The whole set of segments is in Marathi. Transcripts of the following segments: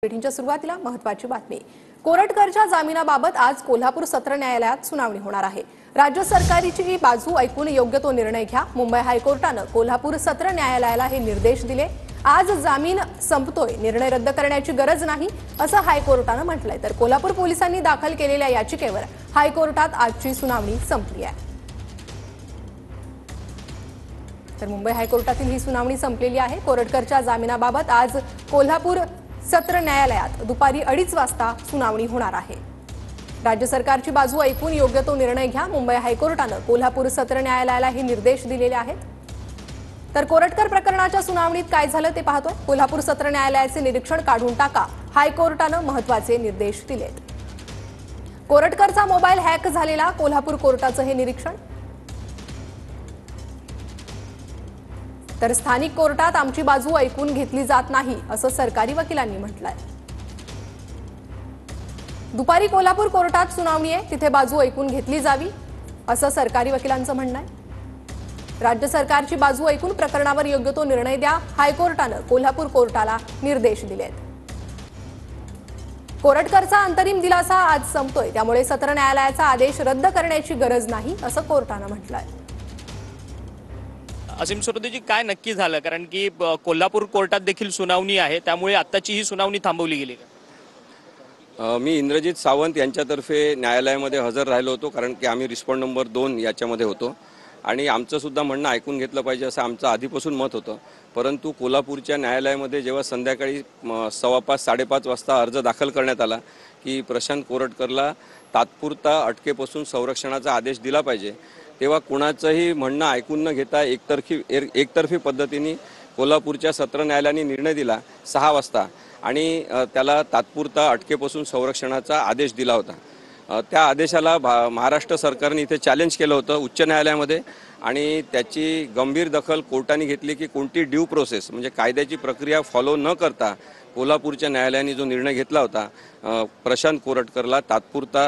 बुलेटिनच्या सुरुवातीला महत्त्वाची बातमी। कोरटकरच्या जामिनाबाबत आज कोल्हापूर सत्र न्यायालयात सुनावणी होणार आहे। राज्य सरकारची बाजू ऐकून योग्य तो निर्णय घ्या, मुंबई हायकोर्टाने कोल्हापूर सत्र न्यायालयाला हे निर्देश दिले। आज जामीन संपतोय, निर्णय रद्द करण्याची गरज नाही असं हायकोर्टाने म्हटलंय। तर कोल्हापूर पोलिसांनी दाखल केलेल्या याचिकेवर हायकोर्टात आजची सुनावणी संपली आहे। तर मुंबई हायकोर्टातील ही सुनावणी संपलेली आहे। कोरटकरच्या जामिनाबाबत आज कोल्हापूर सत्र न्यायालयात दुपारी 2:30 वाजता सुनावणी होणार आहे। राज्य सरकारची बाजू ऐकून योग्य तो निर्णय घ्या, मुंबई हायकोर्टाने कोल्हापूर सत्र न्यायालयाला हे निर्देश दिलेले आहेत। तर कोरटकर प्रकरणाच्या सुनावणीत काय झालं ते पाहतोय। कोल्हापूर सत्र न्यायालयाचे निरीक्षण काढून टाका, हायकोर्टाने महत्त्वाचे निर्देश दिलेत। कोरटकरचा मोबाईल हॅक झालेला, कोल्हापूर कोर्टाचं हे निरीक्षण। तर स्थानिक कोर्टात आमची बाजू ऐकून घेतली जात नाही असं सरकारी वकिलांनी म्हटलंय। दुपारी कोल्हापूर कोर्टात सुनावणी आहे, तिथे बाजू ऐकून घेतली जावी असं सरकारी वकिलांचं म्हणणं आहे। राज्य सरकारची बाजू ऐकून प्रकरणावर योग्य तो निर्णय द्या, हायकोर्टाने कोल्हापूर कोर्टाला निर्देश दिलेत। कोरटकरचा अंतरिम दिलासा आज संपतोय, त्यामुळे सत्र न्यायालयाचा आदेश रद्द करण्याची गरज नाही असं कोर्टाने म्हटलंय। असीम सरोदेजी, काय नक्की झालं? कारण की कोल्हापूर कोर्टात देखील सुनावणी आहे, त्यामुळे आत्ताची ही सुनावणी थांबवली गेली का? मी इंद्रजित सावंत यांच्यातर्फे न्यायालयामध्ये हजर राहिलो होतो, कारण की आम्ही रिस्पॉन्ड नंबर 2 याच्यामध्ये होतो आणि आमचं सुद्धा म्हणणं ऐकून घेतलं पाहिजे असं आमचं आधीपासून मत होतं। परंतु कोल्हापूरच्या न्यायालयामध्ये जेव्हा संध्याकाळी 5:15-5:30 वाजता अर्ज दाखल करण्यात आला की प्रशांत कोरटकरला तात्पुरता अटकेपासून संरक्षणाचा आदेश दिला पाहिजे, तेव्हा कुणाचंही म्हणणं ऐकून न घेता एकतर्फी पद्धतीने कोल्हापूरच्या सत्र न्यायालयाने निर्णय दिला 6 वाजता आणि त्याला तात्पुरता अटकेपासून संरक्षणाचा आदेश दिला होता। त्या आदेशाला महाराष्ट्र सरकारने इथे चॅलेंज केलं होतं उच्च न्यायालयामध्ये आणि त्याची गंभीर दखल कोर्टाने घेतली की कोणती ड्यू प्रोसेस म्हणजे कायद्याची प्रक्रिया फॉलो न करता कोल्हापूरच्या न्यायालयाने जो निर्णय घेतला होता, प्रशांत कोरटकरला तात्पुरता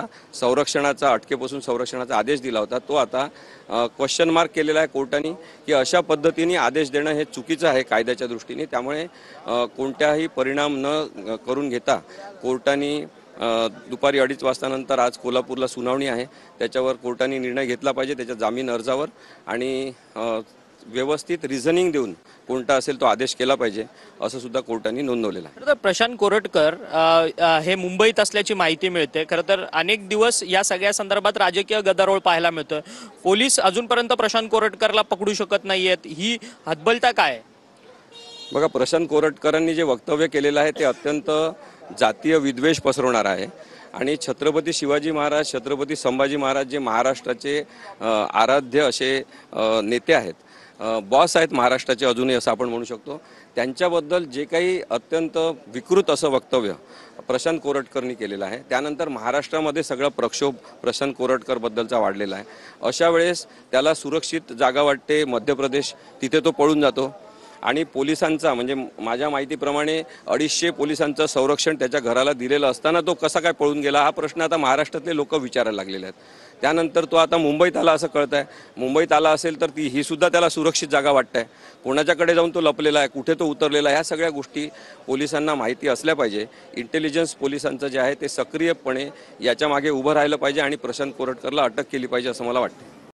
अटकेपासून संरक्षणाचा आदेश दिला होता, तो आता क्वेश्चन मार्क केलेला आहे कोर्टाने की अशा पद्धतीने आदेश देणं हे चुकीचं आहे कायद्याच्या दृष्टीने। त्यामुळे कोणत्याही परिणाम न करून घेता कोर्टाने दुपारी 2:30 वाजतानंतर आज कोल्हापूरला सुनावणी आहे, त्याच्यावर कोर्टाने निर्णय घेतला पाहिजे त्याच्या जामीन अर्जावर आणि व्यवस्थित रिझनिंग देऊन कोणता असेल तो आदेश केला पाहिजे असं सुद्धा कोर्टाने नोंदवलेलं आहे। तर प्रशांत कोरटकर हे मुंबईत असल्याची माहिती मिळते। खरं तर अनेक दिवस या सगळ्या संदर्भात राजकीय गदारोळ पाहायला मिळतं। पोलीस अजूनपर्यंत प्रशांत कोरटकरला पकडू शकत नाहीयेत, ही हतबलता काय? बघा, प्रशांत कोरटकरांनी जे वक्तव्य केलेलं आहे ते अत्यंत जातीय विद्वेष पसरवणार आहे आणि छत्रपती शिवाजी महाराज, छत्रपती संभाजी महाराज जे महाराष्ट्राचे आराध्य असे नेते आहेत, बॉस आहेत महाराष्ट्राचे अजूनही असं आपण म्हणू शकतो, त्यांच्याबद्दल जे काही अत्यंत विकृत असं वक्तव्य प्रशांत कोरटकरनी केलेलं आहे, त्यानंतर महाराष्ट्रामध्ये सगळा प्रक्षोभ प्रशांत कोरटकरबद्दलचा वाढलेला आहे। अशा वेळेस त्याला सुरक्षित जागा वाटते मध्य प्रदेश, तिथे तो पळून जातो आणि पोलिसांचा म्हणजे माझ्या माहितीप्रमाणे 250 पोलिसांचं संरक्षण त्याच्या घराला दिलेलं असताना तो कसा काय पळून गेला, हा प्रश्न आता महाराष्ट्रातले लोक विचारायला लागलेले आहेत। त्यानंतर तो आता मुंबईत आला असं कळत आहे। मुंबईत आला असेल तर ही सुद्धा त्याला सुरक्षित जागा वाटत आहे, कोणाच्याकडे जाऊन तो लपलेला आहे, कुठे तो उतरलेला आहे, ह्या सगळ्या गोष्टी पोलिसांना माहिती असल्या पाहिजे। इंटेलिजन्स पोलिसांचं जे आहे ते सक्रियपणे याच्या मागे उभं राहिलं पाहिजे आणि प्रशांत कोरटकरला अटक केली पाहिजे असं मला वाटतं।